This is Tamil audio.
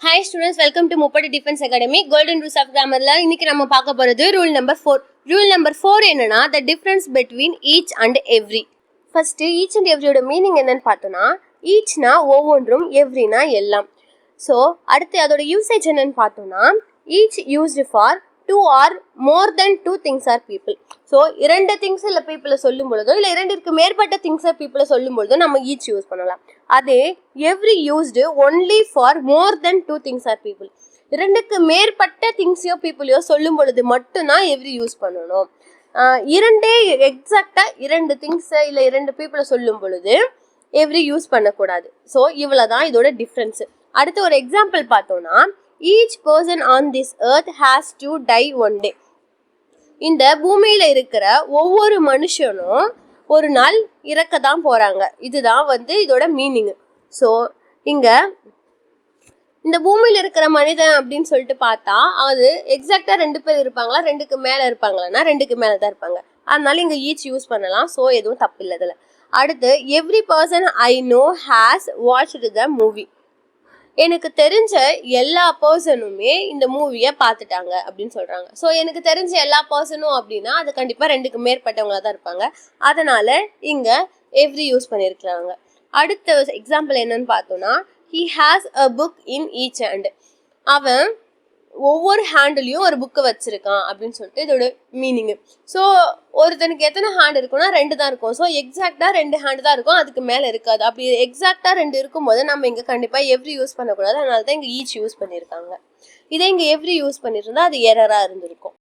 Hi students, welcome to Mupati Defense Academy. Golden Rules of Grammar la இன்னைக்கு நம்ம பார்க்க போறது rule number 4. Rule number 4 என்னன்னா the difference between each and every. First each and every ஓட மீனிங் என்னன்னு பார்த்தோம்னா eachனா ஒவ்வொன்றும் everyனா எல்லாம். So அடுத்து அதோட யூசேஜ் என்னன்னு பார்த்தோம்னா each used for two or more than two things or people. So இரண்டு திங்ஸ் இல்ல பீப்புளை சொல்லும் பொழுதோ இல்ல இரண்டிற்கு மேற்பட்ட திங்ஸ் பீப்புளை சொல்லும் பொழுதோ நம்ம ஈச் யூஸ் பண்ணலாம். அதே every used only for more than two things or people. இரண்டுக்கு மேற்பட்ட திங்ஸையோ பீப்புளையோ சொல்லும் பொழுது மட்டும்தான் எவ்ரி யூஸ் பண்ணணும். இரண்டே எக்ஸாக்டா இரண்டு திங்ஸை இல்லை இரண்டு பீப்புளை சொல்லும் பொழுது எவ்ரி யூஸ் பண்ணக்கூடாது. ஸோ இவ்வளோதான் இதோட டிஃப்ரென்ஸ். அடுத்து ஒரு எக்ஸாம்பிள் பார்த்தோம்னா each person on this earth has to tie one day. இந்த பூமியில இருக்கிற ஒவ்வொரு மனுஷனும் ஒரு நாள் இறக்க தான் போறாங்க. இதுதான் இதோட மீனிங். ஸோ இங்க இந்த பூமியில இருக்கிற மனிதன் அப்படின்னு சொல்லிட்டு பார்த்தா அது எக்ஸாக்டா ரெண்டு பேர் இருப்பாங்களா ரெண்டுக்கு மேல இருப்பாங்களான்னா ரெண்டுக்கு மேல தான் இருப்பாங்க. அதனால இங்க ஈச் யூஸ் பண்ணலாம். ஸோ எதுவும் தப்பு இல்லை இதுல. அடுத்து every person I know has watched the movie. எனக்கு தெரிஞ்ச எல்லா பர்சனுமே இந்த மூவியை பார்த்துட்டாங்க அப்படின்னு சொல்கிறாங்க. ஸோ எனக்கு தெரிஞ்ச எல்லா பர்சனும் அப்படின்னா அது கண்டிப்பாக ரெண்டுக்கு மேற்பட்டவங்களாக தான் இருப்பாங்க. அதனால் இங்கே எவ்ரி யூஸ் பண்ணியிருக்கிறாங்க. அடுத்த எக்ஸாம்பிள் என்னன்னு பார்த்தோன்னா he has a book in each hand. அவன் ஒவ்வொரு ஹேண்டுலையும் ஒரு புக்கு வச்சுருக்கான் அப்படின்னு சொல்லிட்டு இதோட மீனிங்கு. ஸோ ஒருத்தனுக்கு எத்தனை ஹேண்ட் இருக்குன்னா ரெண்டு தான் இருக்கும். ஸோ எக்ஸாக்டாக ரெண்டு ஹேண்டு தான் இருக்கும், அதுக்கு மேலே இருக்காது. அப்படி எக்ஸாக்டாக ரெண்டு இருக்கும்போது நம்ம இங்கே கண்டிப்பாக எவ்ரி யூஸ் பண்ணக்கூடாது. அதனால தான் இங்கே ஈச் யூஸ் பண்ணியிருக்காங்க. இதே இங்கே எவ்ரி யூஸ் பண்ணியிருந்தா அது எரராக இருந்திருக்கும்.